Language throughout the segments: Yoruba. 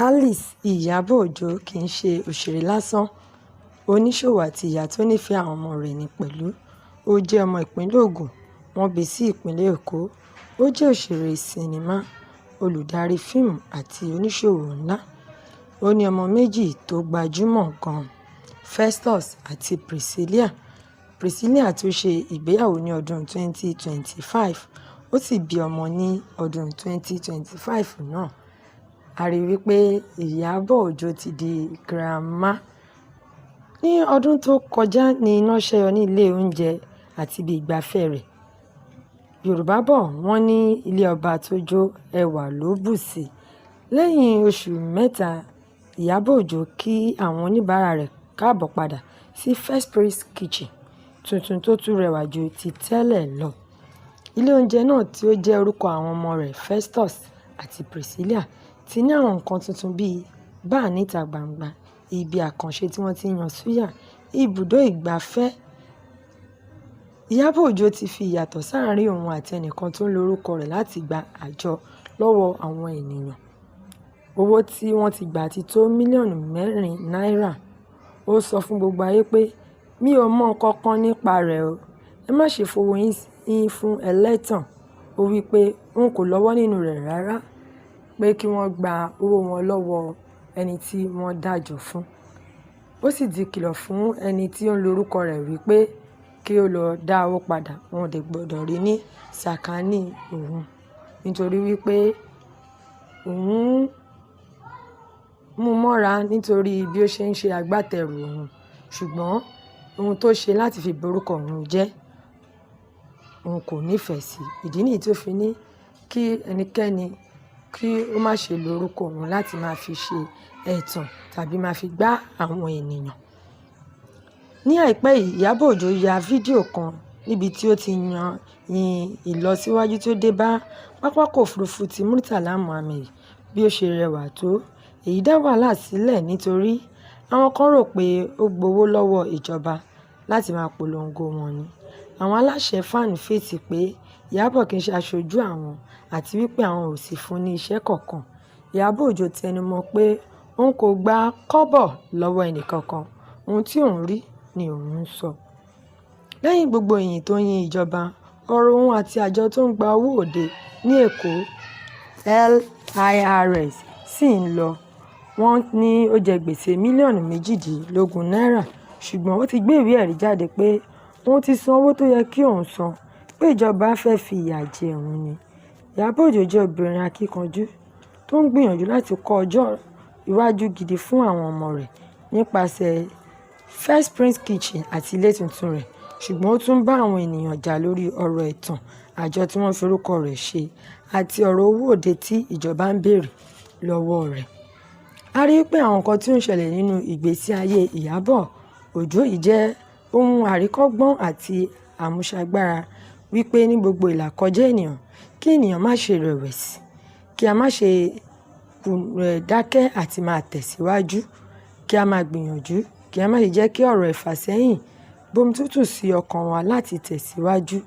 Alice Ìyábọ̀ Òjó kì í ṣe òṣèré lásán, oníṣòwò àti ìyá tó nífẹ̀ẹ́ àwọn ọmọ rẹ̀ ní pẹ̀lú. Ó jẹ́ ọmọ ìpínlẹ̀ Ògùn, wọ́n bí sí ìpínlẹ̀ Èkó. Ó jẹ́ òṣèré sinimá, olùdarí fíìmù àti oníṣòwò ńlá. Ó ní ọmọ méjì tó gbajúmọ̀ gan-an, Festus àti Priscilla. Priscilla tó ṣe ìgbéyàwó ní ọdún 2025, ó sì bí ọmọ ní ọdún 2025 náà. A rí wípé Ìyábọ̀ Òjó ti di girama. Ní ọdún tó kọjá ni iná ṣẹ́yọ ní ilé oúnjẹ àti ibi ìgbafẹ́ rẹ̀. Yorùbá bọ̀ wọ́n ní ilé ọba tó jó ẹwà ló bù sí. Lẹ́yìn oṣù mẹ́ta, Ìyábọ̀ Òjó kí àwọn oníbàárà rẹ̀ káàbọ̀ padà sí First Praise Kitchen tuntun tó tún rẹwà ju ti tẹ́lẹ̀ lọ. Ilé oúnjẹ náà tí ó jẹ́ orúkọ àwọn ọmọ rẹ̀ Festus àti Priscilla ti ní àwọn nǹkan tuntun bíi báà níta gbangba, ibi àkànṣe tí wọ́n ti ń yan súyà, ibùdó ìgbafẹ́. Ìyábọ̀ Òjó ti fi ìyàtọ̀ sáàárín òun àti ẹnìkan tó ń lo orúkọ rẹ̀ láti gba àjọ lọ́wọ́ àwọn ènìyàn. Owó tí wọ́n ti gbà ti tó mílíọ̀nù 4 náírà. Ó sọ fún gbogbo ayé pé mi ò mọ nǹkan kan nípa rẹ̀ o, ẹ má ṣe fowó yín fún ẹlẹ́tàn. Ó wí pé òun kò lọ́wọ́ nínú rẹ̀ rárá, pé kí wọ́n gba owó wọn lọ́wọ́ ẹni tí wọ́n dájọ́ fún. Ó sì ti kìlọ̀ fún ẹni tí ó ń lo orúkọ rẹ̀ wípé kí ó lọ dá owó padà, wọn ò dẹ̀ gbọdọ̀ rí ní sàkání òun, nítorí wípé òun mú mọ́ra nítorí bí ó ṣe ń ṣe agbátẹrù òun, ṣùgbọ́n ohun tó ṣe láti fi borúkọ òun jẹ́ òun kò nífẹ̀ẹ́ sí. Ìdí nìyí tó fi ní kí ẹnikẹ́ni kí ó má ṣe lo orúkọ òun láti máa fi ṣe ẹ̀tàn tàbí máa fi gbá àwọn ènìyàn. Ní àìpẹ́ yìí, Ìyábọ̀ Òjó ya fídíò kan níbi tí ó ti yin ìlọsíwájú tó dé bá pápákọ̀ òfurufú ti Murtala Muhammed bí ó ṣe rẹwà tó. Èyí dá wàhálà sílẹ̀ nítorí àwọn kan rò pé ó gbowó lọ́wọ́ ìjọba láti máa polongo wọn ni. Àwọn aláṣẹ fáànù fèsì pé Ìyábọ̀ kì í ṣe aṣojú àwọn àti wípé àwọn ò sì fún ní iṣẹ́ kankan. Ìyábọ̀ Òjó tẹnumọ́ pé òun kò gba kọ́bọ̀ lọ́wọ́ ẹnìkankan, ohun tí òun rí ni òun ń sọ. Lẹ́yìn gbogbo ìyìn tó yin ìjọba, ọ̀rọ̀ òun àti àjọ tó ń gba owó òde ní Èkó LIRS sì ń lọ. Wọ́n ní ó jẹ gbèsè mílíọ̀nù 18 náírà, ṣùgbọ́n ó ti gbé ìwé ẹ̀rí jáde pé òun ti san owó tó yẹ kí òun san, pé ìjọba fẹ́ fi ìyà jẹ òun ni. Ìyábọ̀ Òjó jẹ́ obìnrin akíkanjú tó ń gbìyànjú láti kọ́ ọjọ́ iwájú gidi fún àwọn ọmọ rẹ̀ nípasẹ̀ First Praise Kitchen àti ilé tuntun rẹ̀, ṣùgbọ́n ó tún bá àwọn ènìyàn jà lórí ọ̀rọ̀ ẹ̀tàn, àjọ tí wọ́n fi orúkọ rẹ̀ ṣe àti ọ̀rọ̀ owó òde tí ìjọba ń béèrè lọ́wọ́ rẹ̀. A rí i pé àwọn nǹkan tí ó ń ṣẹlẹ̀ nínú ìgbésí ayé Ìyábọ̀ Òjó yìí jẹ́ ohun àríkọ́gbọ́n àti àmúṣagbára wípé ní gbogbo ìlàkọjá ènìyàn, kí ènìyàn má ṣe rẹ̀wẹ̀sì, kí a má ṣe dákẹ́ àti máa tẹ̀síwájú, kí a máa gbìyànjú, kí a má ṣe jẹ́ kí ọ̀rọ̀ ìfàsẹ́yìn bomi tútù sí ọkàn wa láti tẹ̀síwájú,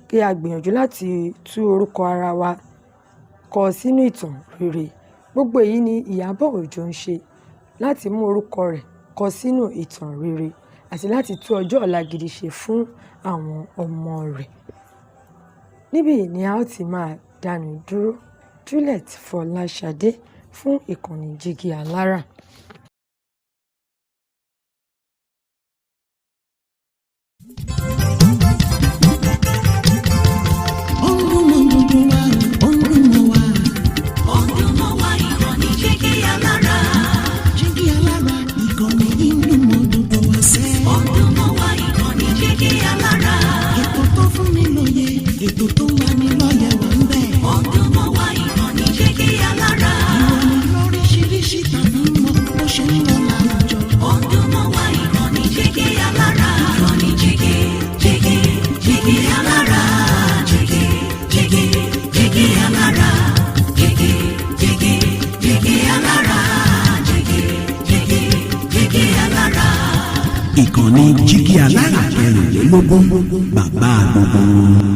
kí a gbìyànjú láti tú orúkọ ara wa kọ sínú ìtàn rere. Gbogbo èyí ni Ìyábọ̀ Òjó ń ṣe láti mú orúkọ rẹ̀ kọ sínú ìtàn rere àti láti tú ọjọ́ ọ̀la gidi ṣe fún àwọn ọmọ rẹ̀. Níbí ni a ó ti máa dánu dúró. Juliet Fọláṣadé fún ìkànnì Jígí Alára. Ètò tó wà ní lọ́yẹ̀ wà ń bẹ̀. Ọdún mọ́ wá ìkànnì Jígí Alára. Ìròyìn lóríṣiríṣi tàbí mọ bó ṣe ń lọ láwùjọ. Ọdún mọ́ wá ìkànnì Jígí Alára. Ìkànnì Jígí Alára. Jígí Alára. Jígí Alára. Jígí Alára. Ìkànnì Jígí Alára 24, bàbá gbogbo.